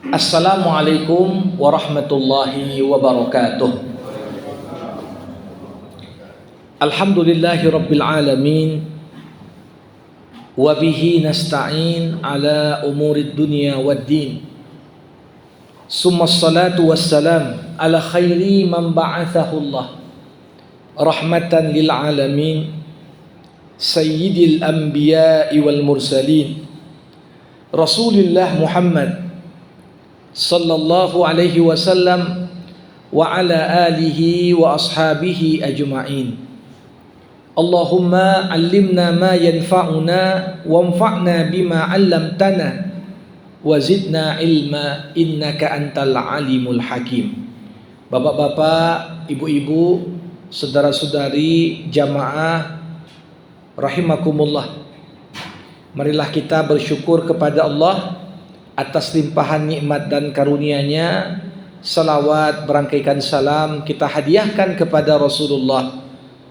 Assalamualaikum warahmatullahi wabarakatuh. Alhamdulillahi rabbil alamin. Wabihi nasta'in ala umurid dunya waddin. Summa salatu wassalam ala khairi man ba'athahu Allah rahmatan lil alamin, sayyidil anbiya'i wal mursalin, Rasulillah Muhammad sallallahu alaihi wasallam wa ala alihi wa ashabihi ajma'in. Allahumma allimna ma yanfa'una wanfa'na bima 'allamtana wa zidna ilma innaka antal alimul hakim. Bapak-bapak, ibu-ibu, saudara-saudari jamaah rahimakumullah, marilah kita bersyukur kepada Allah atas limpahan nikmat dan karunia-Nya. Salawat berangkaikan salam kita hadiahkan kepada Rasulullah.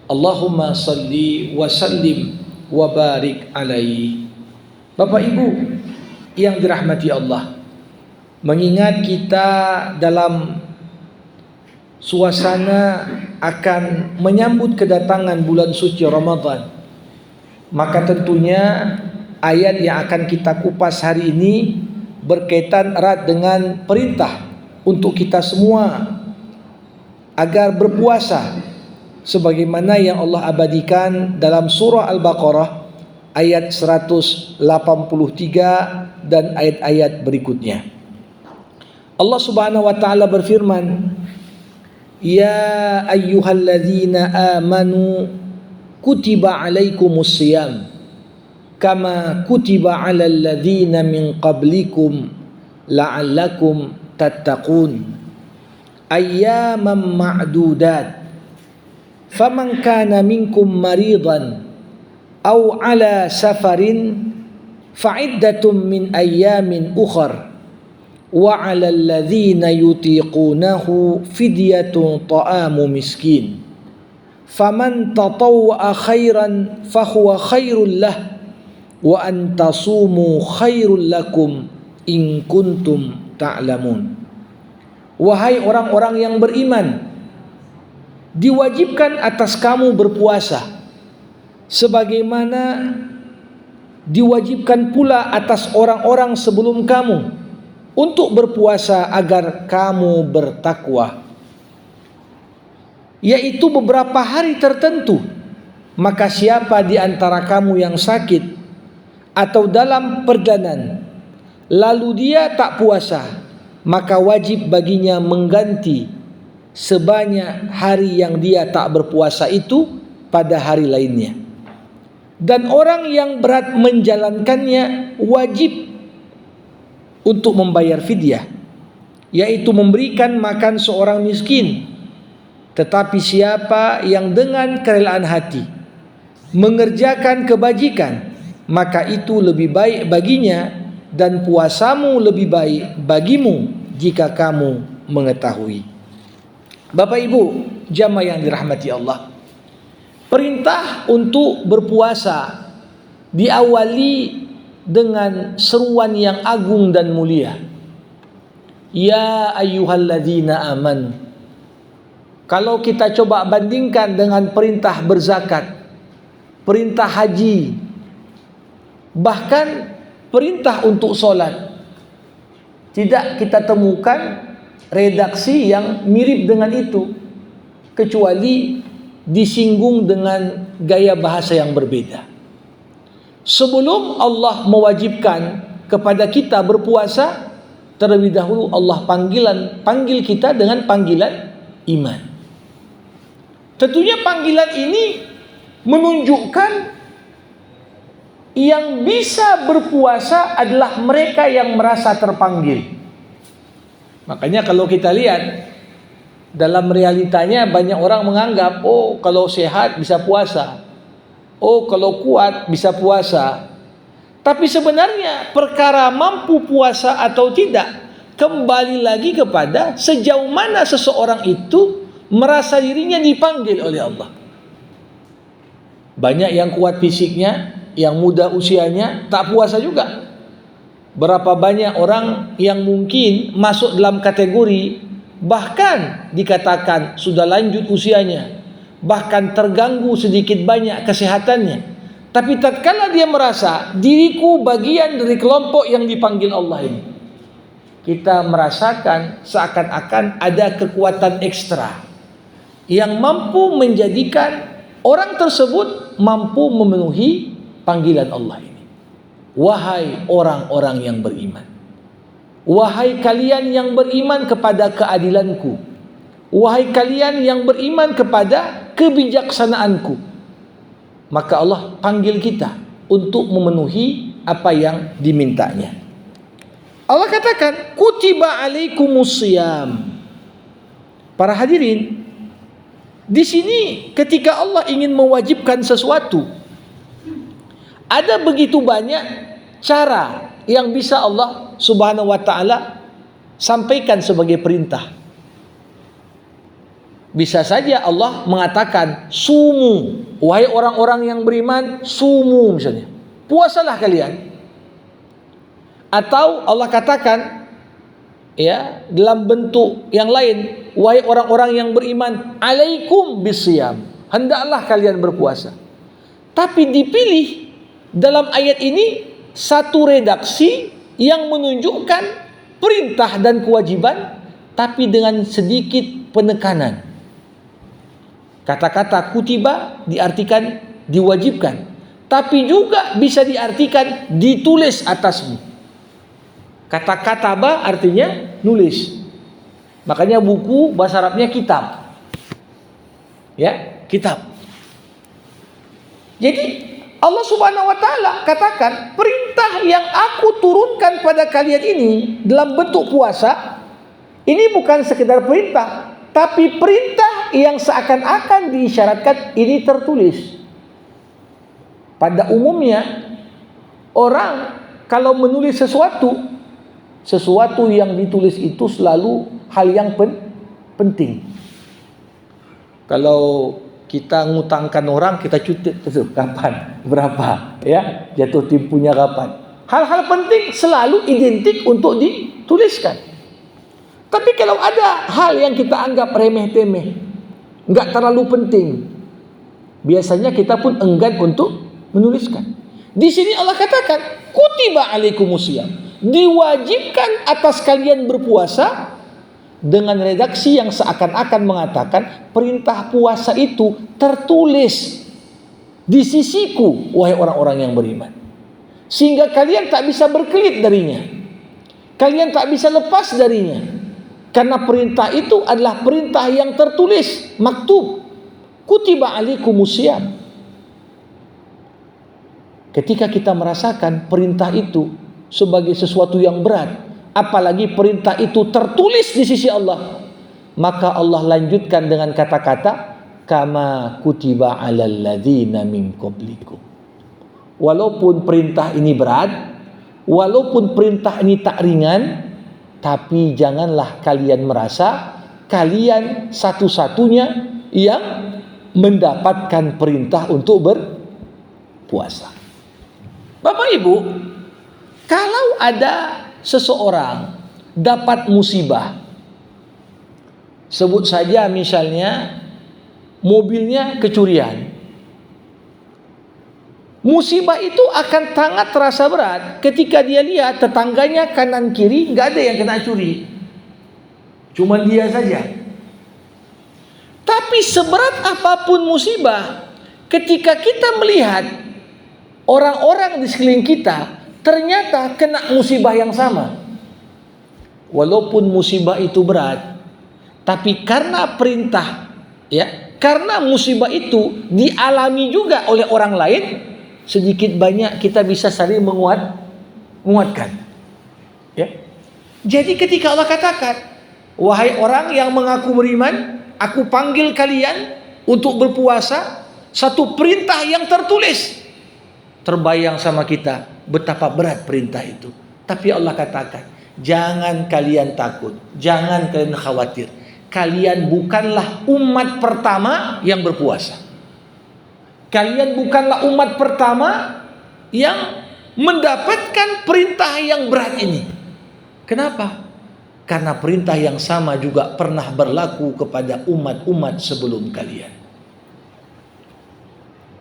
Allahumma salli wa sallim wa barik alaihi. Bapak Ibu yang dirahmati Allah, mengingat kita dalam suasana akan menyambut kedatangan bulan suci Ramadan, maka tentunya ayat yang akan kita kupas hari ini berkaitan erat dengan perintah untuk kita semua agar berpuasa sebagaimana yang Allah abadikan dalam surah Al-Baqarah ayat 183 dan ayat-ayat berikutnya. Allah Subhanahu wa taala berfirman, "Ya ayyuhalladzina amanu kutiba alaikumus shiyam kama kutiba 'alal ladzina min qablikum la'allakum tattaqun ayyaman ma'dudat faman kana minkum maridan aw 'ala safarin fa'iddatun min ayyamin ukhar wa 'alal ladzina yutiqunahu fidyatun ta'amu miskin faman tatawwa'a khairan fahuwa khairul lah wa antasumu khairul lakum in kuntum ta'lamun." Wahai orang-orang yang beriman, diwajibkan atas kamu berpuasa sebagaimana diwajibkan pula atas orang-orang sebelum kamu untuk berpuasa agar kamu bertakwa, yaitu beberapa hari tertentu. Maka siapa di antara kamu yang sakit atau dalam perjalanan lalu dia tak puasa, maka wajib baginya mengganti sebanyak hari yang dia tak berpuasa itu pada hari lainnya. Dan orang yang berat menjalankannya wajib untuk membayar fidyah, yaitu memberikan makan seorang miskin. Tetapi siapa yang dengan kerelaan hati mengerjakan kebajikan, maka itu lebih baik baginya, dan puasamu lebih baik bagimu jika kamu mengetahui. Bapak Ibu jamaah yang dirahmati Allah, perintah untuk berpuasa diawali dengan seruan yang agung dan mulia. Ya ayyuhalladzina amanu. Kalau kita coba bandingkan dengan perintah berzakat, perintah haji, bahkan perintah untuk solat, tidak kita temukan redaksi yang mirip dengan itu, kecuali disinggung dengan gaya bahasa yang berbeda. Sebelum Allah mewajibkan kepada kita berpuasa, terlebih dahulu Allah panggil kita dengan panggilan iman. Tentunya panggilan ini menunjukkan yang bisa berpuasa adalah mereka yang merasa terpanggil. Makanya kalau kita lihat dalam realitanya, banyak orang menganggap, oh kalau sehat bisa puasa, oh kalau kuat bisa puasa. Tapi sebenarnya perkara mampu puasa atau tidak kembali lagi kepada sejauh mana seseorang itu merasa dirinya dipanggil oleh Allah. Banyak yang kuat fisiknya, yang muda usianya tak puasa juga. Berapa banyak orang yang mungkin masuk dalam kategori bahkan dikatakan sudah lanjut usianya, bahkan terganggu sedikit banyak kesehatannya, tapi tatkala dia merasa diriku bagian dari kelompok yang dipanggil Allah ini, kita merasakan seakan-akan ada kekuatan ekstra yang mampu menjadikan orang tersebut mampu memenuhi panggilan Allah ini. Wahai orang-orang yang beriman, wahai kalian yang beriman kepada keadilanku, wahai kalian yang beriman kepada kebijaksanaanku, maka Allah panggil kita untuk memenuhi apa yang dimintanya. Allah katakan, kutiba alaikumusiyam. Para hadirin, di sini ketika Allah ingin mewajibkan sesuatu, ada begitu banyak cara yang bisa Allah Subhanahu wa taala sampaikan sebagai perintah. Bisa saja Allah mengatakan sumu, wahai orang-orang yang beriman, sumu misalnya, puasalah kalian. Atau Allah katakan ya dalam bentuk yang lain, wahai orang-orang yang beriman, alaikum bisyam, hendaklah kalian berpuasa. Tapi dipilih dalam ayat ini satu redaksi yang menunjukkan perintah dan kewajiban, tapi dengan sedikit penekanan. Kata-kata kutiba diartikan diwajibkan, tapi juga bisa diartikan ditulis atasmu. Kata kataba artinya nulis. Makanya buku bahasa Arabnya kitab. Ya, kitab. Jadi Allah Subhanahu wa taala katakan, perintah yang aku turunkan pada kalian ini dalam bentuk puasa, ini bukan sekedar perintah, tapi perintah yang seakan-akan diisyaratkan ini tertulis. Pada umumnya orang kalau menulis sesuatu yang ditulis itu selalu hal yang penting. Kalau kita ngutangkan orang, kita cutit kapan, berapa, ya, jatuh temponya kapan. Hal-hal penting selalu identik untuk dituliskan. Tapi kalau ada hal yang kita anggap remeh-temeh, nggak terlalu penting, biasanya kita pun enggan untuk menuliskan. Di sini Allah katakan, kutiba alaikumusiyam, diwajibkan atas kalian berpuasa, dengan redaksi yang seakan-akan mengatakan perintah puasa itu tertulis di sisiku, wahai orang-orang yang beriman, sehingga kalian tak bisa berkelit darinya, kalian tak bisa lepas darinya, karena perintah itu adalah perintah yang tertulis, maktub, kutiba alaikumusiyam. Ketika kita merasakan perintah itu sebagai sesuatu yang berat, apalagi perintah itu tertulis di sisi Allah, maka Allah lanjutkan dengan kata-kata kama kutiba alal ladzina min qablikum. Walaupun perintah ini berat, walaupun perintah ini tak ringan, tapi janganlah kalian merasa kalian satu-satunya yang mendapatkan perintah untuk berpuasa. Bapak Ibu, kalau ada seseorang dapat musibah, sebut saja misalnya mobilnya kecurian, musibah itu akan sangat terasa berat ketika dia lihat tetangganya kanan kiri nggak ada yang kena curi, cuma dia saja. Tapi seberat apapun musibah, ketika kita melihat orang-orang di sekeliling kita ternyata kena musibah yang sama, walaupun musibah itu berat, tapi karena perintah, ya, karena musibah itu dialami juga oleh orang lain, sedikit banyak kita bisa saling menguatkan. Ya. Jadi ketika Allah katakan, wahai orang yang mengaku beriman, aku panggil kalian untuk berpuasa, satu perintah yang tertulis, terbayang sama kita betapa berat perintah itu. Tapi Allah katakan, jangan kalian takut, jangan kalian khawatir. Kalian bukanlah umat pertama yang berpuasa. Kalian bukanlah umat pertama yang mendapatkan perintah yang berat ini. Kenapa? Karena perintah yang sama juga pernah berlaku kepada umat-umat sebelum kalian.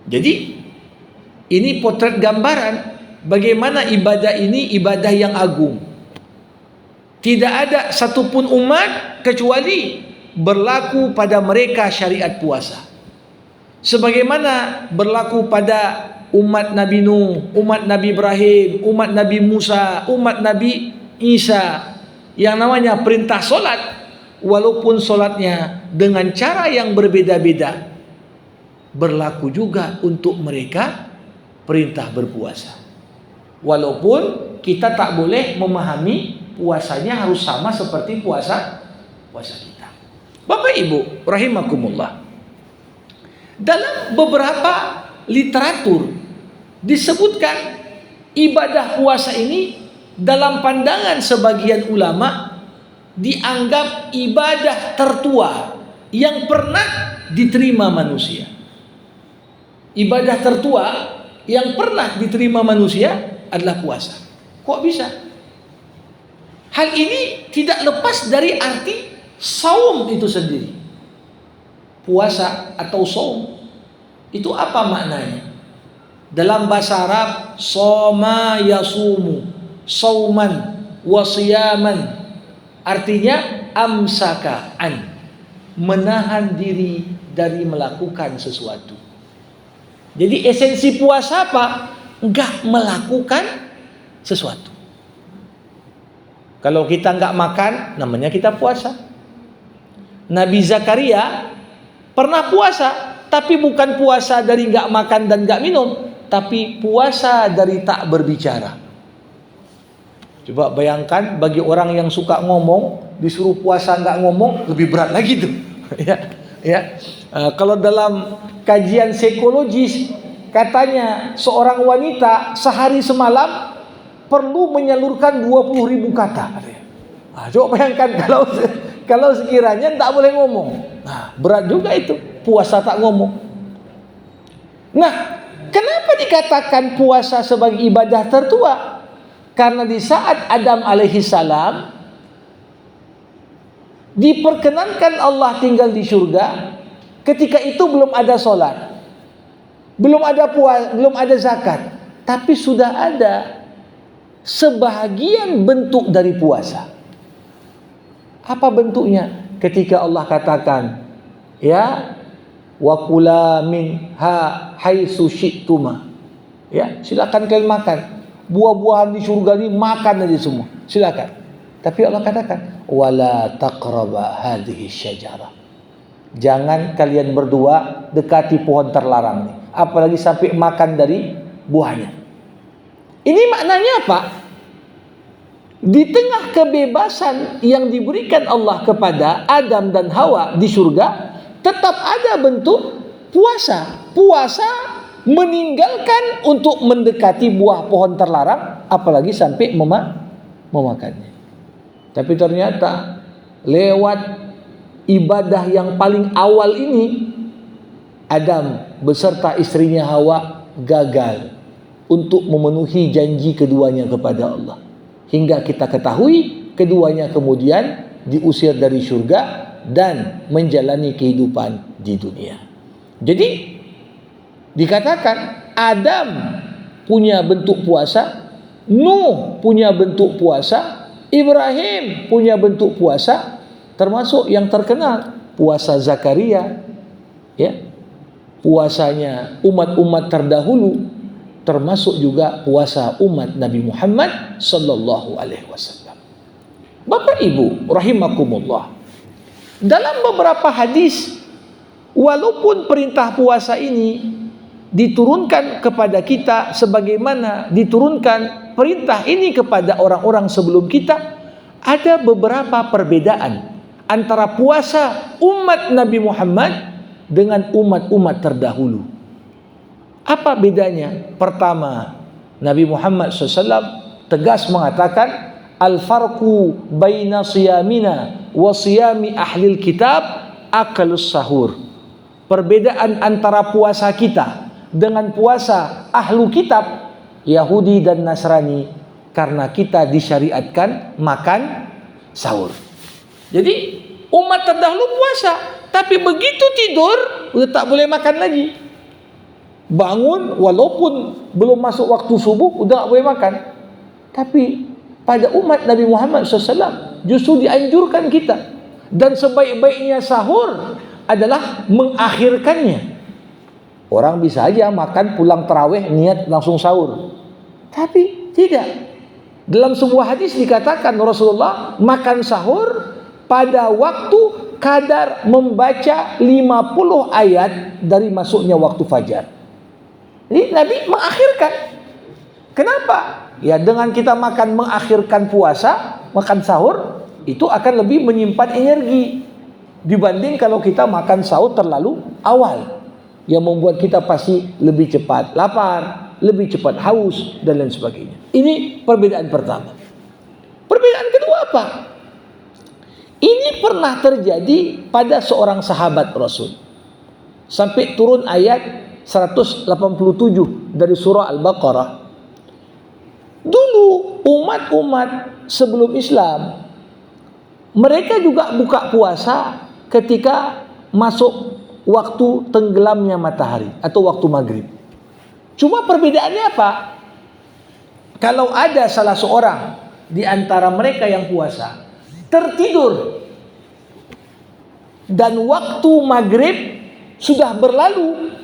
Jadi ini potret gambaran bagaimana ibadah ini ibadah yang agung. Tidak ada satupun umat kecuali berlaku pada mereka syariat puasa. Sebagaimana berlaku pada umat Nabi Nuh, umat Nabi Ibrahim, umat Nabi Musa, umat Nabi Isa, yang namanya perintah solat, walaupun solatnya dengan cara yang berbeda-beda, berlaku juga untuk mereka perintah berpuasa. Walaupun kita tak boleh memahami puasanya harus sama seperti puasa kita. Bapak Ibu rahimakumullah, dalam beberapa literatur disebutkan ibadah puasa ini dalam pandangan sebagian ulama dianggap ibadah tertua yang pernah diterima manusia. Ibadah tertua yang pernah diterima manusia adalah puasa. Kok bisa? Hal ini tidak lepas dari arti saum itu sendiri. Puasa atau saum itu apa maknanya? Dalam bahasa Arab, soma yasumu, sauman wasiyaman, artinya amsaka an, menahan diri dari melakukan sesuatu. Jadi esensi puasa apa? Enggak melakukan sesuatu. Kalau kita enggak makan, namanya kita puasa. Nabi Zakaria pernah puasa, tapi bukan puasa dari enggak makan dan enggak minum, tapi puasa dari tak berbicara. Coba bayangkan bagi orang yang suka ngomong, disuruh puasa enggak ngomong, lebih berat lagi tuh. Ya. Kalau dalam kajian psikologis katanya seorang wanita sehari semalam perlu menyalurkan 20.000 kata. Coba bayangkan kalau sekiranya tak boleh ngomong. Nah, berat juga itu puasa tak ngomong. Nah, kenapa dikatakan puasa sebagai ibadah tertua? Karena di saat Adam alaihi salam diperkenankan Allah tinggal di surga, ketika itu belum ada solat, belum ada puasa, belum ada zakat, tapi sudah ada sebahagian bentuk dari puasa. Apa bentuknya? Ketika Allah katakan, ya, wa kula minha haitsu syi'tuma. Ya, silakan kalian makan. Buah-buahan di surga ini makan aja semua. Silakan. Tapi Allah katakan, wala taqraba hadhihi syajarah. Jangan kalian berdua dekati pohon terlarang ini, apalagi sampai makan dari buahnya. Ini maknanya apa? Di tengah kebebasan yang diberikan Allah kepada Adam dan Hawa di surga, tetap ada bentuk puasa. Puasa meninggalkan untuk mendekati buah pohon terlarang, apalagi sampai memakannya. Tapi ternyata lewat ibadah yang paling awal ini, Adam beserta istrinya Hawa gagal untuk memenuhi janji keduanya kepada Allah. Hingga kita ketahui keduanya kemudian diusir dari surga dan menjalani kehidupan di dunia. Jadi dikatakan Adam punya bentuk puasa, Nuh punya bentuk puasa, Ibrahim punya bentuk puasa, termasuk yang terkenal puasa Zakaria, ya, puasanya umat-umat terdahulu, termasuk juga puasa umat Nabi Muhammad sallallahu alaihi wasallam. Bapak Ibu rahimakumullah, dalam beberapa hadis, walaupun perintah puasa ini diturunkan kepada kita sebagaimana diturunkan perintah ini kepada orang-orang sebelum kita, ada beberapa perbedaan antara puasa umat Nabi Muhammad dengan umat-umat terdahulu. Apa bedanya? Pertama, Nabi Muhammad SAW tegas mengatakan, al-farqu baina siyamina wa siyami ahlil kitab akalus sahur. Perbedaan antara puasa kita dengan puasa ahlu kitab, Yahudi dan Nasrani karena kita disyariatkan makan sahur. Jadi umat terdahulu puasa, tapi begitu tidur udah tak boleh makan lagi. Bangun walaupun belum masuk waktu subuh udah tak boleh makan. Tapi pada umat Nabi Muhammad SAW justru dianjurkan kita, dan sebaik-baiknya sahur adalah mengakhirkannya. Orang bisa aja makan pulang tarawih niat langsung sahur, tapi tidak. Dalam sebuah hadis dikatakan Rasulullah makan sahur pada waktu kadar membaca 50 ayat dari masuknya waktu fajar. Jadi Nabi mengakhirkan. Kenapa? Ya dengan kita mengakhirkan puasa, makan sahur, itu akan lebih menyimpan energi dibanding kalau kita makan sahur terlalu awal, yang membuat kita pasti lebih cepat lapar, lebih cepat haus, dan lain sebagainya. Ini perbedaan pertama. Perbedaan kedua apa? Ini pernah terjadi pada seorang sahabat Rasul. Sampai turun ayat 187 dari surah Al-Baqarah. Dulu umat-umat sebelum Islam, mereka juga buka puasa ketika masuk waktu tenggelamnya matahari atau waktu maghrib. Cuma perbedaannya apa? Kalau ada salah seorang di antara mereka yang puasa tertidur dan waktu maghrib sudah berlalu,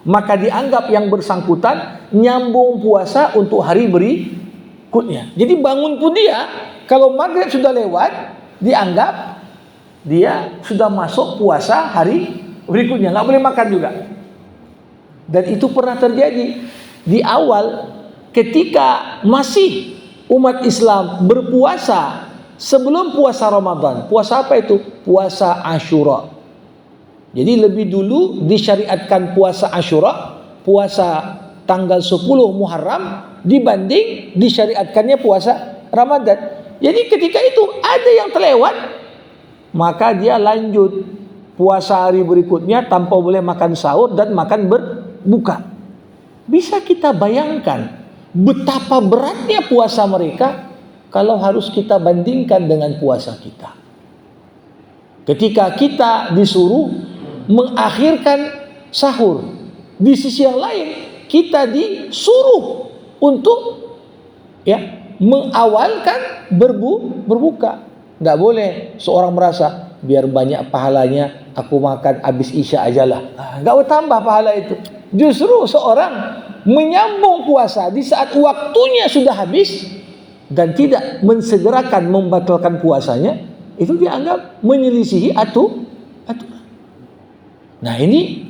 maka dianggap yang bersangkutan nyambung puasa untuk hari berikutnya. Jadi bangun pun dia, kalau maghrib sudah lewat, dianggap dia sudah masuk puasa hari berikutnya, nggak boleh makan juga. Dan itu pernah terjadi di awal ketika masih umat Islam berpuasa sebelum puasa Ramadan. Puasa apa itu? Puasa Asyura. Jadi lebih dulu disyariatkan puasa Asyura, puasa tanggal 10 Muharram, dibanding disyariatkannya puasa Ramadan. Jadi ketika itu ada yang terlewat, maka dia lanjut puasa hari berikutnya tanpa boleh makan sahur dan makan berbuka. Bisa kita bayangkan betapa beratnya puasa mereka kalau harus kita bandingkan dengan puasa kita. Ketika kita disuruh mengakhirkan sahur, di sisi yang lain kita disuruh untuk mengawalkan berbuka. Nggak boleh seorang merasa biar banyak pahalanya aku makan habis isya ajalah. Nggak bertambah pahala itu. Justru seorang menyambung puasa di saat waktunya sudah habis dan tidak mensegerakan membatalkan puasanya, itu dianggap menyelisihi aturan. Nah ini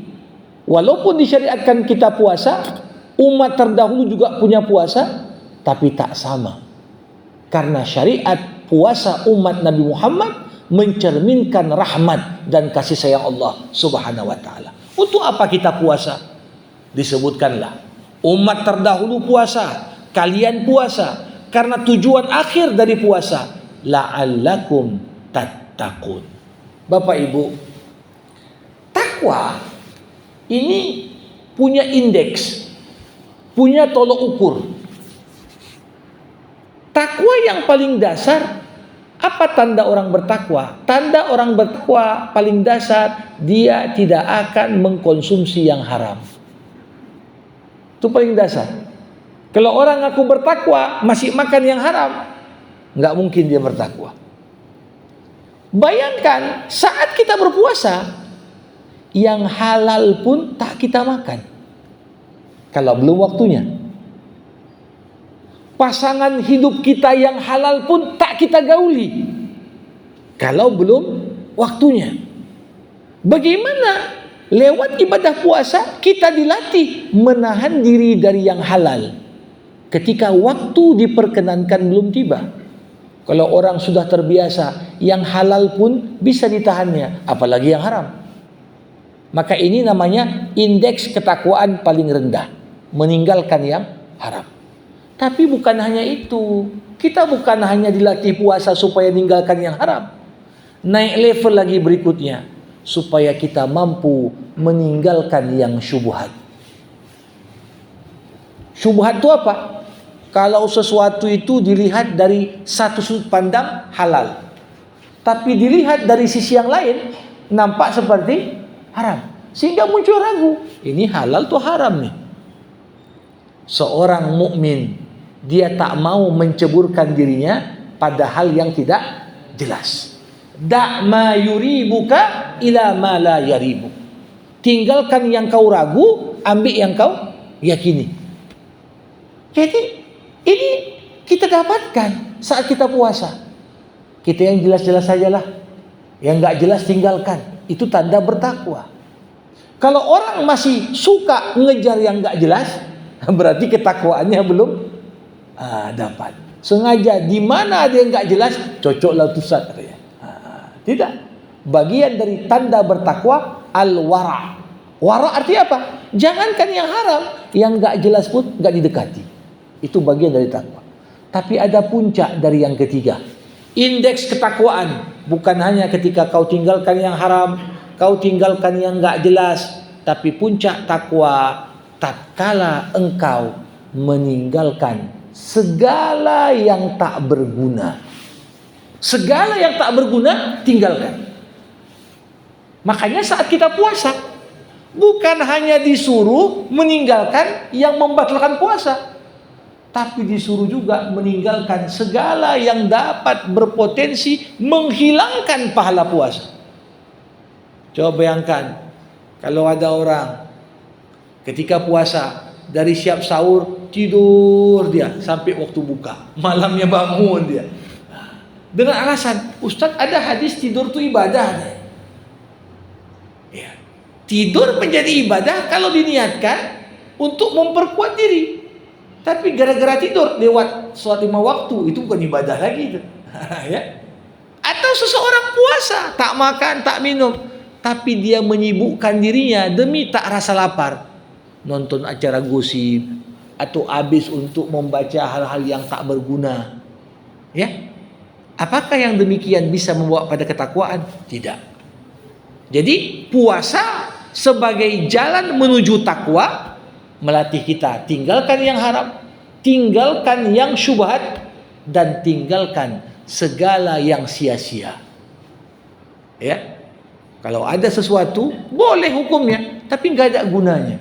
walaupun disyariatkan kita puasa, umat terdahulu juga punya puasa, tapi tak sama. Karena syariat puasa umat Nabi Muhammad mencerminkan rahmat dan kasih sayang Allah Subhanahu wa taala. Untuk apa kita puasa? Disebutkanlah umat terdahulu puasa, kalian puasa karena tujuan akhir dari puasa la'allakum tattaqun. Bapak Ibu, takwa ini punya indeks, punya tolok ukur. Takwa yang paling dasar, apa tanda orang bertakwa? Tanda orang bertakwa paling dasar, dia tidak akan mengkonsumsi yang haram. Itu paling dasar. Kalau orang ngaku bertakwa masih makan yang haram, nggak mungkin dia bertakwa. Bayangkan saat kita berpuasa, yang halal pun tak kita makan kalau belum waktunya. Pasangan hidup kita yang halal pun tak kita gauli kalau belum waktunya. Bagaimana lewat ibadah puasa kita dilatih menahan diri dari yang halal ketika waktu diperkenankan belum tiba. Kalau orang sudah terbiasa yang halal pun bisa ditahannya, apalagi yang haram. Maka ini namanya indeks ketakwaan paling rendah, meninggalkan yang haram. Tapi bukan hanya itu, kita bukan hanya dilatih puasa supaya meninggalkan yang haram. Naik level lagi berikutnya, supaya kita mampu meninggalkan yang syubhat. Syubhat itu apa? Kalau sesuatu itu dilihat dari satu sudut pandang halal, tapi dilihat dari sisi yang lain nampak seperti haram, sehingga muncul ragu, ini halal atau haram nih. Seorang mukmin dia tak mau menceburkan dirinya pada hal yang tidak jelas. Da' ma yuribuka ila ma la yaribu. Tinggalkan yang kau ragu, ambil yang kau yakini. Jadi ini kita dapatkan saat kita puasa. Kita yang jelas-jelas sajalah, yang nggak jelas tinggalkan. Itu tanda bertakwa. Kalau orang masih suka ngejar yang nggak jelas, berarti ketakwaannya belum dapat. Sengaja di mana ada yang nggak jelas, cocoklah Ustaz katanya. Tidak. Bagian dari tanda bertakwa al-wara'. Wara' artinya apa? Jangankan yang haram, yang nggak jelas pun nggak didekati. Itu bagian dari takwa. Tapi ada puncak dari yang ketiga. Indeks ketakwaan bukan hanya ketika kau tinggalkan yang haram, kau tinggalkan yang nggak jelas, tapi puncak takwa tatkala engkau meninggalkan segala yang tak berguna. Segala yang tak berguna tinggalkan. Makanya saat kita puasa bukan hanya disuruh meninggalkan yang membatalkan puasa, tapi disuruh juga meninggalkan segala yang dapat berpotensi menghilangkan pahala puasa. Coba bayangkan kalau ada orang ketika puasa dari siap sahur tidur dia sampai waktu buka, malamnya bangun dia dengan alasan, Ustadz ada hadis tidur itu ibadah. Ya. Tidur menjadi ibadah kalau diniatkan untuk memperkuat diri. Tapi gara-gara tidur lewat sholat 5 waktu, itu bukan ibadah lagi itu. Ya. Atau seseorang puasa tak makan tak minum, tapi dia menyibukkan dirinya demi tak rasa lapar, nonton acara gosip atau habis untuk membaca hal-hal yang tak berguna. Ya. Apakah yang demikian bisa membawa pada ketakwaan? Tidak. Jadi puasa sebagai jalan menuju takwa melatih kita tinggalkan yang haram, tinggalkan yang syubhat, dan tinggalkan segala yang sia-sia. Ya. Kalau ada sesuatu boleh hukumnya, tapi nggak ada gunanya.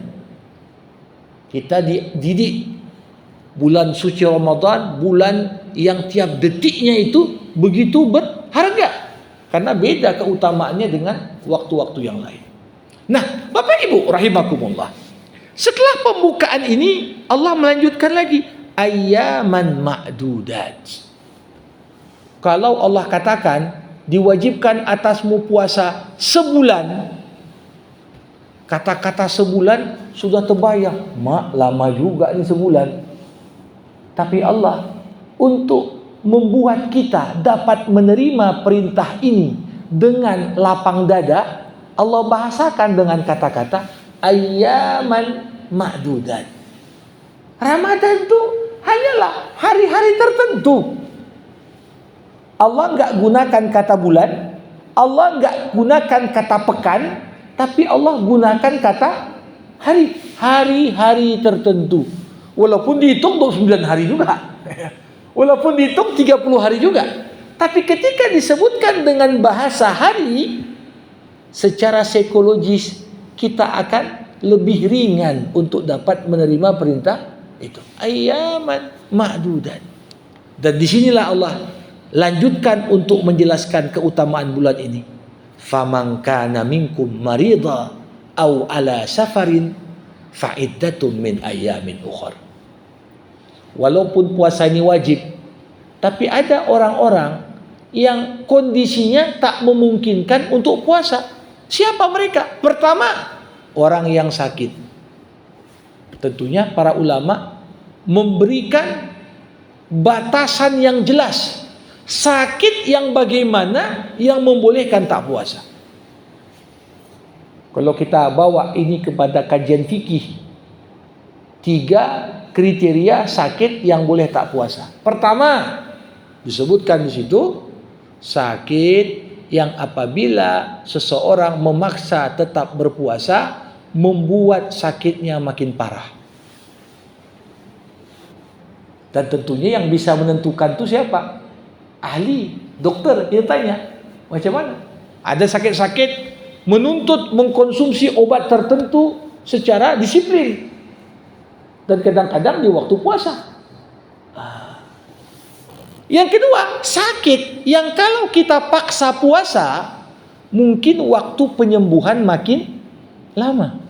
Kita dididik bulan suci Ramadan, bulan yang tiap detiknya itu begitu berharga, karena beda keutamaannya dengan waktu-waktu yang lain. Nah, Bapak Ibu rahimakumullah, setelah pembukaan ini Allah melanjutkan lagi ayyaman ma'dudat. Kalau Allah katakan diwajibkan atasmu puasa sebulan, kata-kata sebulan sudah terbayang, lama juga ini sebulan. Tapi Allah untuk membuat kita dapat menerima perintah ini dengan lapang dada, Allah bahasakan dengan kata-kata ayyaman ma'dudat. Ramadan itu hanyalah hari-hari tertentu. Allah enggak gunakan kata bulan, Allah enggak gunakan kata pekan, tapi Allah gunakan kata hari, hari-hari tertentu. Walaupun dihitung 29 hari juga. Walaupun dihitung 30 hari juga. Tapi ketika disebutkan dengan bahasa hari, secara psikologis kita akan lebih ringan untuk dapat menerima perintah itu. Ayyaman ma'dudat. Dan disinilah Allah lanjutkan untuk menjelaskan keutamaan bulan ini. Faman kana minkum marida aw ala safarin fa'iddatun min ayyamin ukhra. Walaupun puasa ini wajib, tapi ada orang-orang yang kondisinya tak memungkinkan untuk puasa. Siapa mereka? Pertama, orang yang sakit. Tentunya para ulama memberikan batasan yang jelas. Sakit yang bagaimana yang membolehkan tak puasa. Kalau kita bawa ini kepada kajian fikih, 3 kriteria sakit yang boleh tak puasa. Pertama, disebutkan di situ sakit yang apabila seseorang memaksa tetap berpuasa membuat sakitnya makin parah. Dan tentunya yang bisa menentukan itu siapa? Ahli, dokter. Dia tanya, macam mana? Ada sakit-sakit menuntut mengkonsumsi obat tertentu secara disiplin. Dan kadang-kadang di waktu puasa. Yang kedua, sakit yang kalau kita paksa puasa, mungkin waktu penyembuhan makin lama.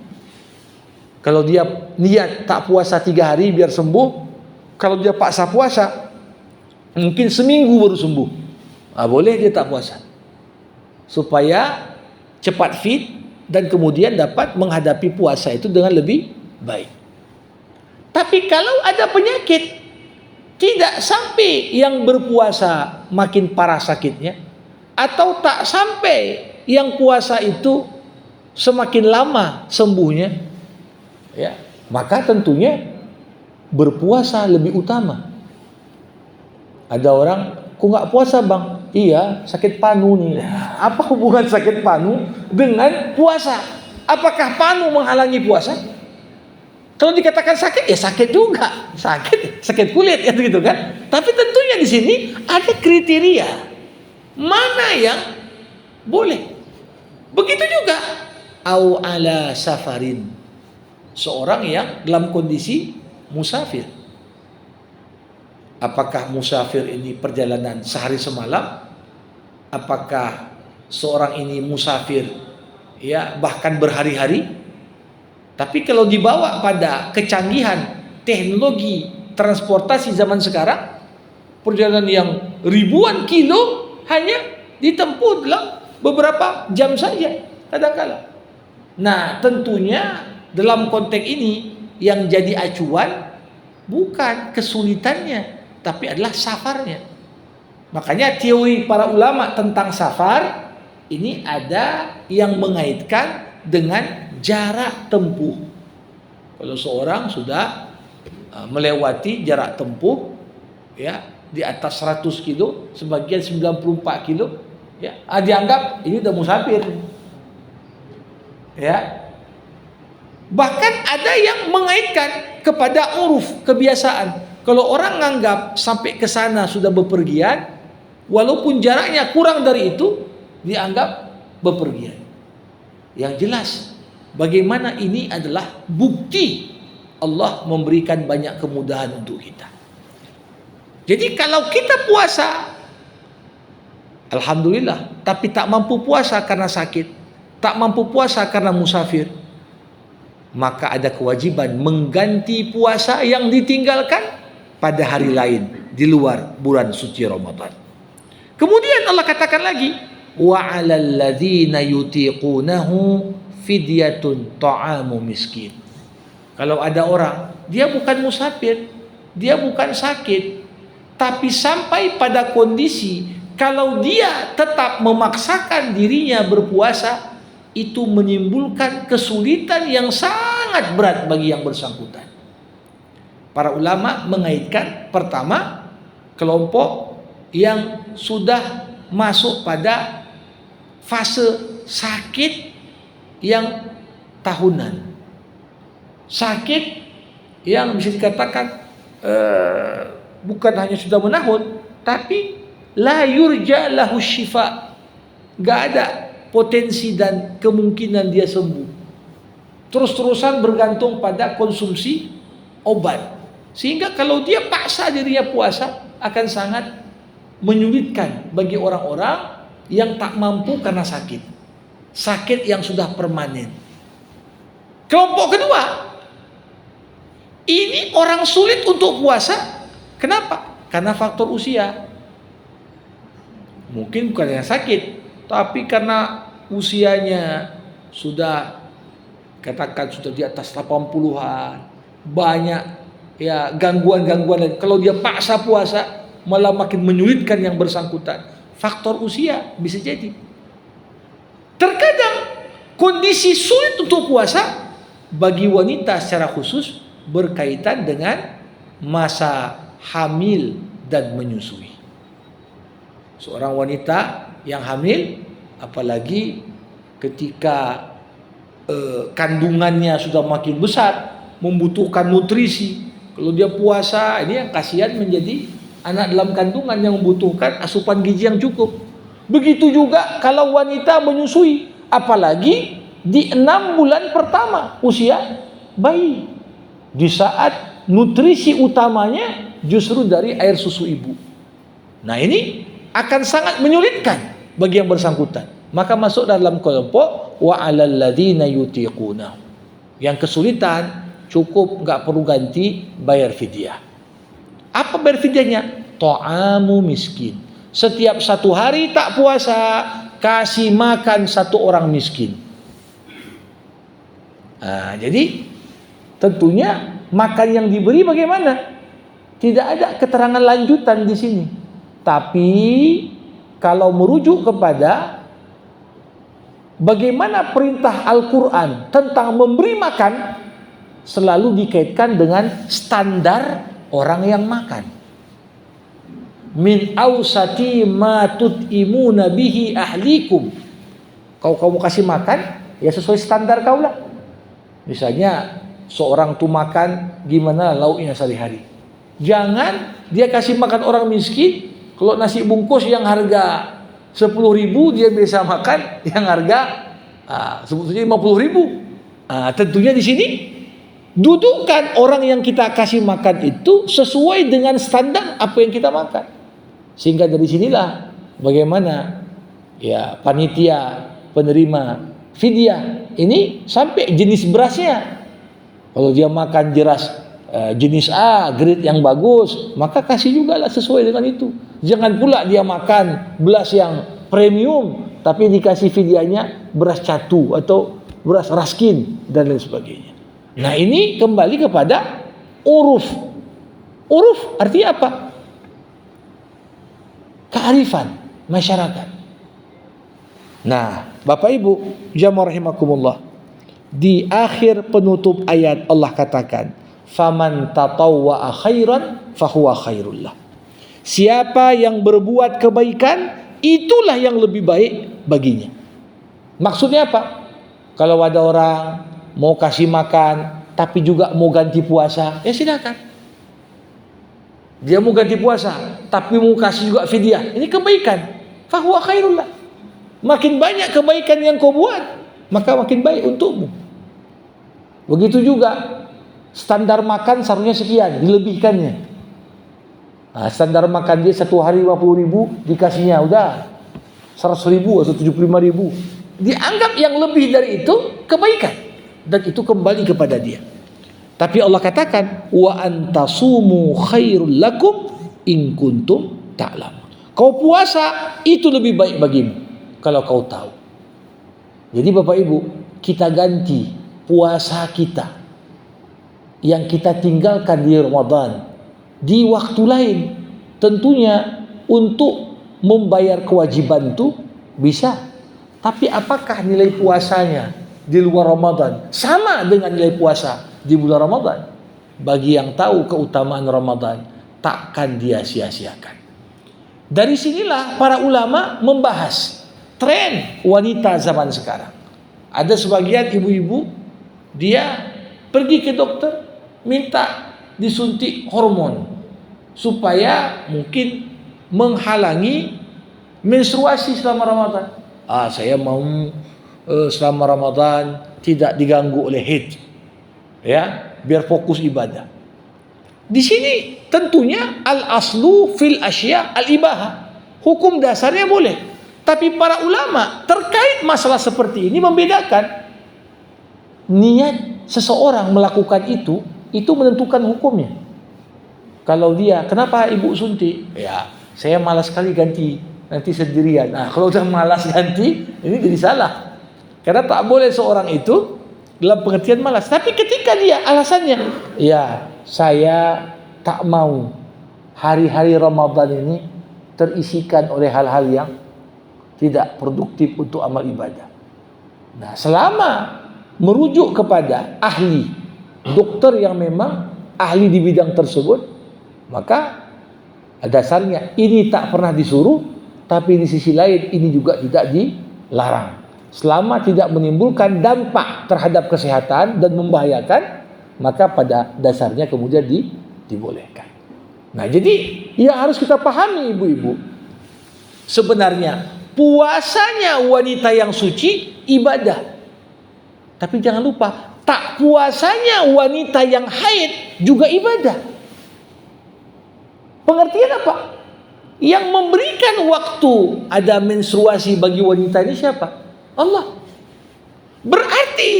Kalau dia niat tak puasa 3 hari biar sembuh, kalau dia paksa puasa, mungkin seminggu baru sembuh. Boleh dia tak puasa, supaya cepat fit dan kemudian dapat menghadapi puasa itu dengan lebih baik. Tapi kalau ada penyakit, tidak sampai yang berpuasa makin parah sakitnya, atau tak sampai yang puasa itu semakin lama sembuhnya, ya, maka tentunya berpuasa lebih utama. Ada orang, kok nggak puasa bang? Iya, sakit panu nih. Apa hubungan sakit panu dengan puasa? Apakah panu menghalangi puasa? Kalau dikatakan sakit, ya sakit juga, sakit kulit ya gitu kan. Tapi tentunya di sini ada kriteria mana yang boleh. Begitu juga au ala safarin, seorang yang dalam kondisi musafir. Apakah musafir ini perjalanan sehari semalam? Apakah seorang ini musafir ya bahkan berhari-hari? Tapi kalau dibawa pada kecanggihan teknologi transportasi zaman sekarang, perjalanan yang ribuan kilo hanya ditempuh dalam beberapa jam saja kadang-kala. Nah, tentunya dalam konteks ini yang jadi acuan bukan kesulitannya, tapi adalah safarnya. Makanya teori para ulama tentang safar ini ada yang mengaitkan dengan jarak tempuh. Kalau seorang sudah melewati jarak tempuh ya di atas 100 kilo, sebagian 94 kilo, ya dianggap ini udah musafir. Ya. Bahkan ada yang mengaitkan kepada uruf, kebiasaan. Kalau orang menganggap sampai ke sana sudah bepergian, walaupun jaraknya kurang dari itu, dianggap bepergian. Yang jelas, bagaimana ini adalah bukti Allah memberikan banyak kemudahan untuk kita. Jadi kalau kita puasa, alhamdulillah, tapi tak mampu puasa karena sakit, tak mampu puasa karena musafir, maka ada kewajiban mengganti puasa yang ditinggalkan pada hari lain di luar bulan suci Ramadan. Kemudian Allah katakan lagi, wa 'alal ladzina yutiqunahu fidyatun ta'amu miskin. Kalau ada orang, dia bukan musafir, dia bukan sakit, tapi sampai pada kondisi kalau dia tetap memaksakan dirinya berpuasa, itu menimbulkan kesulitan yang sangat berat bagi yang bersangkutan. Para ulama mengaitkan pertama, kelompok yang sudah masuk pada fase sakit yang tahunan, sakit yang bisa dikatakan bukan hanya sudah menahun, tapi la yurja lahu syifa, gak ada potensi dan kemungkinan dia sembuh, terus-terusan bergantung pada konsumsi obat, sehingga kalau dia paksa dirinya puasa akan sangat menyulitkan bagi orang-orang yang tak mampu karena sakit yang sudah permanen. Kelompok kedua, ini orang sulit untuk puasa. Kenapa? Karena faktor usia. Mungkin bukan yang sakit, tapi karena usianya sudah, katakan sudah di atas 80-an, banyak ya gangguan-gangguan. Kalau dia paksa puasa malah makin menyulitkan yang bersangkutan. Faktor usia bisa jadi. Terkadang kondisi sulit untuk puasa bagi wanita secara khusus berkaitan dengan masa hamil dan menyusui. Seorang wanita yang hamil, apalagi ketika kandungannya sudah makin besar, membutuhkan nutrisi. Kalau dia puasa, ini yang kasihan menjadi anak dalam kandungan yang membutuhkan asupan gizi yang cukup. Begitu juga kalau wanita menyusui, apalagi di 6 bulan pertama usia bayi, di saat nutrisi utamanya justru dari air susu ibu. Nah, ini akan sangat menyulitkan bagi yang bersangkutan. Maka masuk dalam kelompok wa 'alal ladzina yutiquna. Yang kesulitan cukup, nggak perlu ganti, bayar fidyah. Apa bayar fidyahnya? Ta'amu miskin. Setiap 1 hari tak puasa, kasih makan 1 orang miskin. Nah, jadi tentunya makan yang diberi bagaimana? Tidak ada keterangan lanjutan di sini. Tapi kalau merujuk kepada bagaimana perintah Al-Quran tentang memberi makan, selalu dikaitkan dengan standar orang yang makan. Min awsati ma tut'imuna bihi ahlikum. Kamu kasih makan, ya sesuai standar kau lah. Misalnya seorang tuh makan gimana lauknya sehari-hari. Jangan dia kasih makan orang miskin. Kalau nasi bungkus yang harga 10.000 dia bisa makan yang harga sebetulnya 50.000. Tentunya di sini dudukkan orang yang kita kasih makan itu sesuai dengan standar apa yang kita makan. Sehingga dari sinilah bagaimana ya panitia penerima fidyah ini sampai jenis berasnya. Kalau dia makan jenis A, grade yang bagus, maka kasih juga lah sesuai dengan itu. Jangan pula dia makan beras yang premium tapi dikasih fidyahnya beras catu atau beras raskin dan lain sebagainya. Nah, ini kembali kepada uruf. Uruf artinya apa? Kearifan masyarakat. Nah, Bapak Ibu jamaah rahimakumullah, di akhir penutup ayat Allah katakan, "Faman tatawwa'a khairan fahuwa khairullah." Siapa yang berbuat kebaikan, itulah yang lebih baik baginya. Maksudnya apa? Kalau ada orang mau kasih makan tapi juga mau ganti puasa, ya silakan. Dia mau ganti puasa tapi mau kasih juga fidyah, ini kebaikan. Fahuwa khairullah. Makin banyak kebaikan yang kau buat, maka makin baik untukmu. Begitu juga standar makan seharusnya sekian, dilebihkannya. Standar makan dia 1 hari 50.000, dikasihnya udah 100.000 atau 75.000. Dianggap yang lebih dari itu kebaikan, dan itu kembali kepada dia. Tapi Allah katakan wa antasumu khairul lakum in kuntum ta'lamun. Kau puasa itu lebih baik bagimu kalau kau tahu. Jadi Bapak Ibu, kita ganti puasa kita yang kita tinggalkan di Ramadan di waktu lain, tentunya untuk membayar kewajiban itu bisa. Tapi apakah nilai puasanya di luar Ramadan sama dengan nilai puasa di bulan Ramadan? Bagi yang tahu keutamaan Ramadan, takkan dia sia-siakan. Dari sinilah para ulama membahas tren wanita zaman sekarang. Ada sebagian ibu-ibu, dia pergi ke dokter minta disuntik hormon supaya mungkin menghalangi menstruasi selama Ramadan. Saya mau selama Ramadan tidak diganggu oleh haid, ya, biar fokus ibadah. Di sini tentunya al-aslu fil asya al-ibahah. Hukum dasarnya boleh. Tapi para ulama terkait masalah seperti ini membedakan. Niat seseorang melakukan itu menentukan hukumnya. Kalau dia, kenapa ibu suntik? Ya, saya malas sekali ganti, nanti sendirian. Kalau udah malas ganti, ini jadi salah. Karena tak boleh seorang itu dalam pengertian malas. Tapi ketika dia alasannya, ya saya tak mau hari-hari Ramadan ini terisikan oleh hal-hal yang tidak produktif untuk amal ibadah. Nah, selama merujuk kepada ahli, dokter yang memang ahli di bidang tersebut, maka dasarnya ini tak pernah disuruh, tapi di sisi lain ini juga tidak dilarang. Selama tidak menimbulkan dampak terhadap kesehatan dan membahayakan, maka pada dasarnya kemudian dibolehkan. Nah, jadi yang harus kita pahami ibu-ibu, sebenarnya puasanya wanita yang suci ibadah. Tapi jangan lupa, tak puasanya wanita yang haid juga ibadah. Pengertian apa? Yang memberikan waktu ada menstruasi bagi wanita ini siapa? Allah. Berarti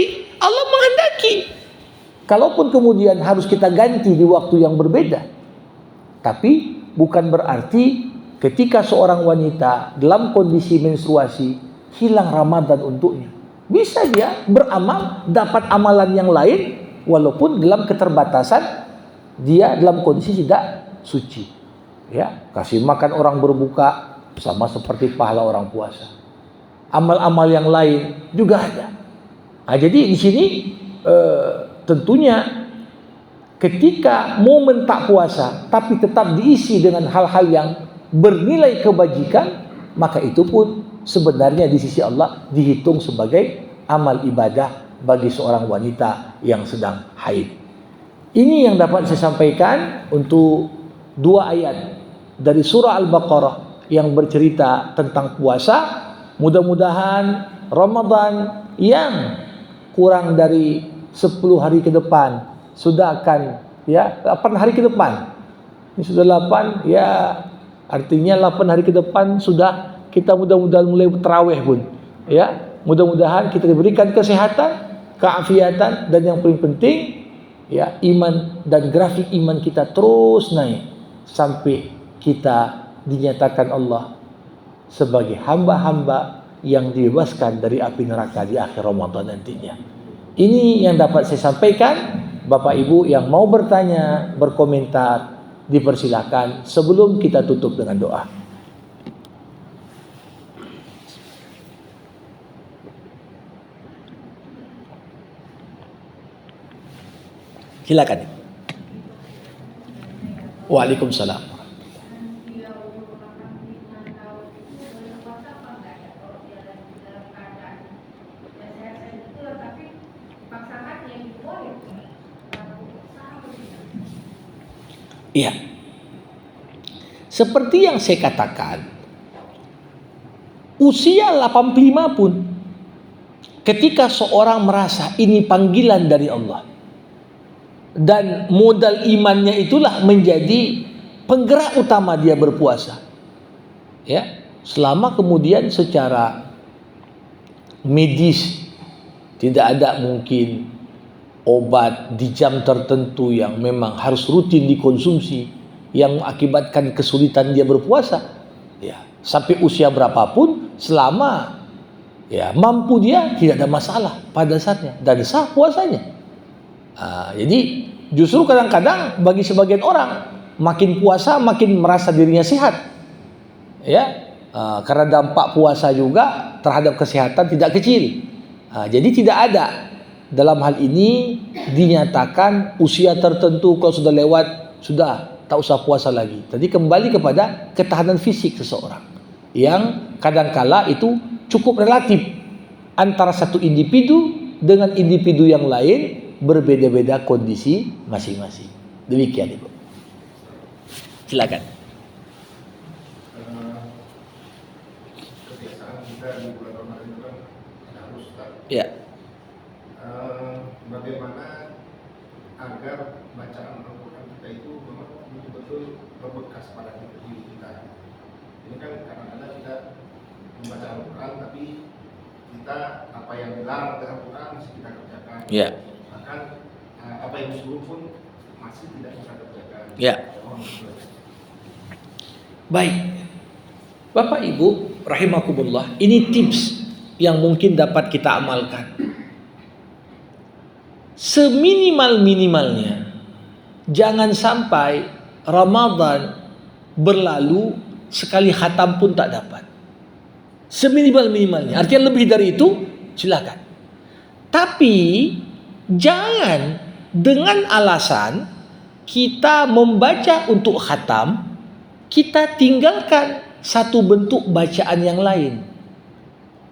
Allah menghendaki. Kalaupun kemudian harus kita ganti di waktu yang berbeda, tapi bukan berarti ketika seorang wanita dalam kondisi menstruasi hilang Ramadan untuknya. Bisa dia beramal, dapat amalan yang lain, walaupun dalam keterbatasan dia dalam kondisi tidak suci. Ya, kasih makan orang berbuka sama seperti pahala orang puasa. Amal-amal yang lain juga ada. Nah, jadi di sini tentunya ketika momen tak puasa tapi tetap diisi dengan hal-hal yang bernilai kebajikan, maka itu pun sebenarnya di sisi Allah dihitung sebagai amal ibadah bagi seorang wanita yang sedang haid. Ini yang dapat saya sampaikan untuk 2 ayat dari surah Al-Baqarah yang bercerita tentang puasa. Mudah-mudahan Ramadan yang kurang dari 10 hari ke depan sudah akan 8 hari ke depan. Ini sudah 8, ya artinya 8 hari ke depan sudah kita mudah-mudahan mulai tarawih pun. Ya, mudah-mudahan kita diberikan kesehatan, keafiatan, dan yang paling penting ya iman dan grafik iman kita terus naik sampai kita dinyatakan Allah sebagai hamba-hamba yang dibebaskan dari api neraka di akhir Ramadan nantinya. Ini yang dapat saya sampaikan. Bapak Ibu yang mau bertanya, berkomentar, dipersilakan sebelum kita tutup dengan doa. Silakan. Waalaikumsalam. Iya. Seperti yang saya katakan, usia 85 pun ketika seorang merasa ini panggilan dari Allah dan modal imannya itulah menjadi penggerak utama dia berpuasa. Ya, selama kemudian secara medis tidak ada mungkin obat di jam tertentu yang memang harus rutin dikonsumsi yang mengakibatkan kesulitan dia berpuasa, ya sampai usia berapapun selama ya mampu dia tidak ada masalah pada dasarnya dan sah puasanya. Jadi justru kadang-kadang bagi sebagian orang makin puasa makin merasa dirinya sehat, ya karena dampak puasa juga terhadap kesehatan tidak kecil. Jadi tidak ada dalam hal ini dinyatakan usia tertentu kalau sudah lewat sudah tak usah puasa lagi. Jadi kembali kepada ketahanan fisik seseorang yang kadangkala itu cukup relatif antara satu individu dengan individu yang lain, berbeda-beda kondisi masing-masing. Demikian Ibu. Silakan. Kebiasaan kita di bulan Ramadan itu kan harus Ya. Bagaimana agar bacaan Al-Quran kita itu memang betul-betul berbekas pada diri kita. Ini kan kadang-kadang kita membaca Al-Quran tapi kita apa yang dilarang dalam Al-Quran masih kita kerjakan. Ya. Bahkan apa yang disuruh pun masih tidak kita kerjakan. Ya. Baik. Bapak Ibu rahimakumullah, ini tips yang mungkin dapat kita amalkan. Seminimal-minimalnya jangan sampai Ramadan berlalu sekali khatam pun tak dapat. Seminimal-minimalnya. Artinya lebih dari itu silakan. Tapi jangan dengan alasan kita membaca untuk khatam kita tinggalkan satu bentuk bacaan yang lain.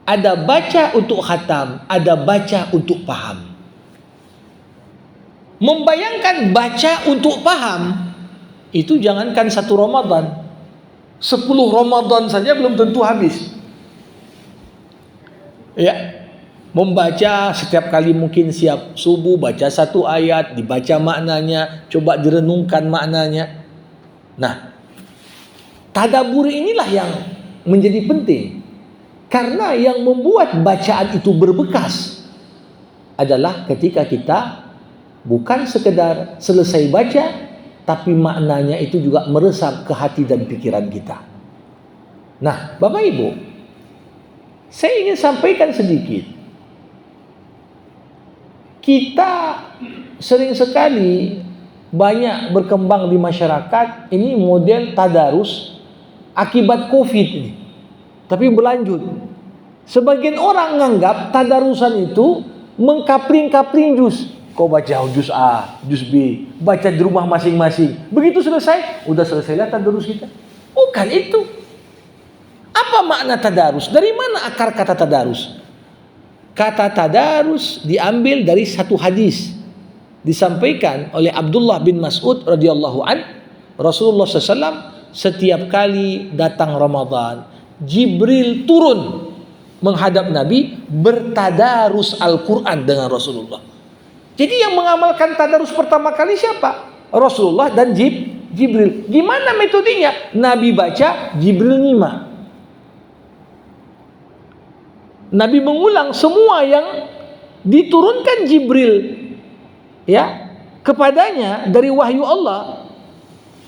Ada baca untuk khatam, ada baca untuk paham. Membayangkan baca untuk paham, itu jangankan 1 Ramadan, 10 Ramadan saja belum tentu habis. Ya, membaca setiap kali mungkin siap subuh, baca 1 ayat, dibaca maknanya, coba direnungkan maknanya. Nah, tadabbur inilah yang menjadi penting. Karena yang membuat bacaan itu berbekas adalah ketika kita bukan sekedar selesai baca, tapi maknanya itu juga meresap ke hati dan pikiran kita. Nah, Bapak Ibu, saya ingin sampaikan sedikit. Kita sering sekali banyak berkembang di masyarakat ini model tadarus akibat COVID ini. Tapi berlanjut. Sebagian orang menganggap tadarusan itu mengkapling-kapling juz. Kau baca juz A, juz B, baca di rumah masing-masing. Begitu selesai, udah selesailah tadarus kita. Bukan itu. Apa makna tadarus? Dari mana akar kata tadarus? Kata tadarus diambil dari satu hadis. Disampaikan oleh Abdullah bin Mas'ud radhiyallahu an, Rasulullah SAW setiap kali datang Ramadan, Jibril turun menghadap Nabi bertadarus Al-Quran dengan Rasulullah. Jadi yang mengamalkan tadarus pertama kali siapa? Rasulullah dan Jibril. Gimana metodenya? Nabi baca, Jibril nyimak. Nabi mengulang semua yang diturunkan Jibril ya kepadanya dari wahyu Allah.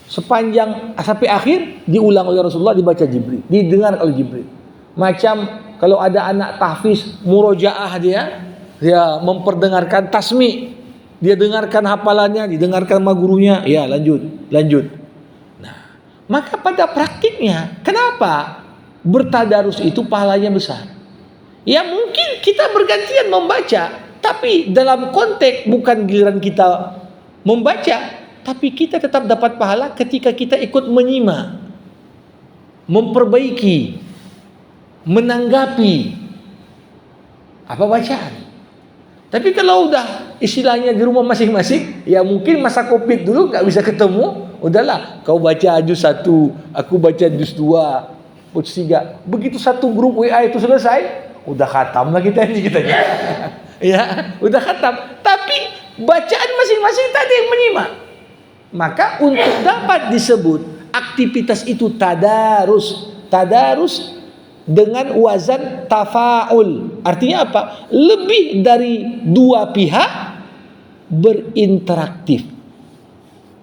Sepanjang sampai akhir diulang oleh Rasulullah, dibaca Jibril, didengar oleh Jibril. Macam kalau ada anak tahfiz murojaah, dia memperdengarkan tasmi, dia dengarkan hafalannya, didengarkan sama gurunya, ya lanjut. Nah, maka pada praktiknya kenapa bertadarus itu pahalanya besar? Ya mungkin kita bergantian membaca, tapi dalam konteks bukan giliran kita membaca, tapi kita tetap dapat pahala ketika kita ikut menyimak, memperbaiki, menanggapi apa bacaan. Tapi kalau udah istilahnya di rumah masing-masing, ya mungkin masa COVID dulu nggak bisa ketemu, udahlah kau baca juz 1, aku baca juz 2, juz 3. Begitu satu grup WA itu selesai, udah khatam lah kita. Ya, udah khatam. Tapi bacaan masing-masing tadi yang menyimak. Maka untuk dapat disebut aktivitas itu tadarus dengan wazan tafaul. Artinya apa? Lebih dari dua pihak berinteraktif.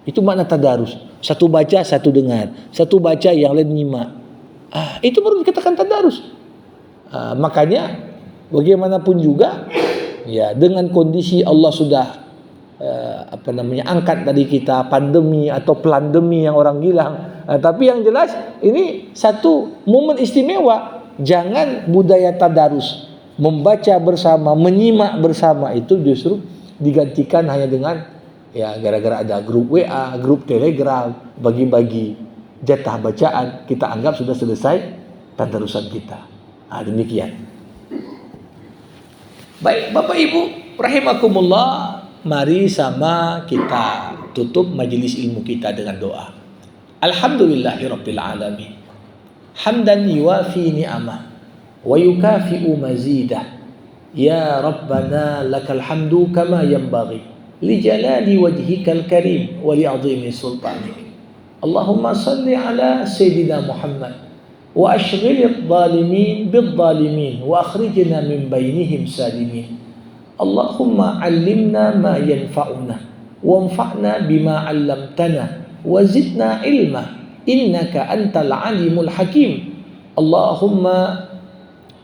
Itu makna tadarus. Satu baca, satu dengar. Satu baca, yang lain nyimak. Itu baru dikatakan tadarus. Makanya bagaimanapun juga, ya dengan kondisi Allah sudah angkat tadi kita pandemi atau plandemi yang orang bilang. Tapi yang jelas ini satu momen istimewa. Jangan budaya tadarus, membaca bersama, menyimak bersama itu justru digantikan hanya dengan ya gara-gara ada grup WA, grup Telegram, bagi-bagi jatah bacaan, kita anggap sudah selesai tadarusan kita. Demikian. Baik Bapak Ibu rahimakumullah, mari sama kita tutup majelis ilmu kita dengan doa. Alhamdulillahirabbil alamin. Hamdan yuwafi ni'amah wa yukafi'u mazidah. Ya Rabbana lakal hamdu kama yanbaghi li jalali wajhikal karim wa li 'azimi sultanik. Allahumma salli ala sayyidina Muhammad wa ashghil adh-dhalimin bidh-dhalimin wa akhrijna min bainihim salimin. Allahumma 'allimna ma yanfa'una wanfa'na bima 'allamtana wa zidna ilma innaka antal alimul hakim. Allahumma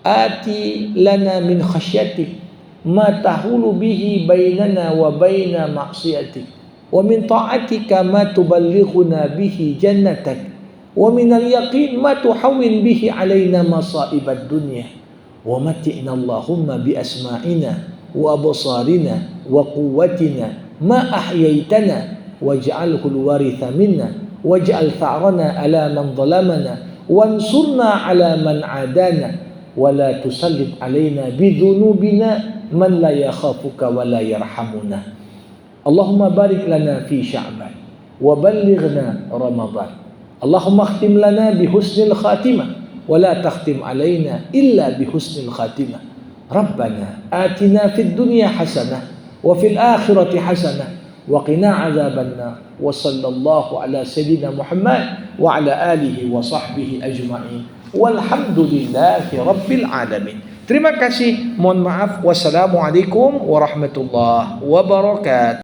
ati lana min khasyatik ma tahulu bihi bainana wa baina ma'siyatik wa min ta'atika ma tuballighuna bihi jannatak wa min al-yaqin ma tuhawwin bihi alaina masa'ibad dunya wa mati'na Allahumma bi asma'ina wa absarina wa quwwatina ma ahyaitana waj'alhu al-waritha minna waj'al tha'rana ala man zalamana wansurna ala man adana wa la tusallit alaina bidhunubina man la yakhafuka wa la yarhamuna. Allahumma barik lana fi Sya'ban wa ballighna Ramadan. Allahumma khtim lana bi husnil khatimah wa la takhtim alaina illa bi husnil khatimah. Rabbana atina fid dunya hasanah wa fil akhirati hasanah wa qina adzabannar. Wa sallallahu ala sayyidina Muhammad wa ala alihi wa sahbihi ajma'in. Walhamdulillahi rabbil alamin. Terima kasih. Mohon maaf. Wassalamualaikum warahmatullahi wabarakatuh.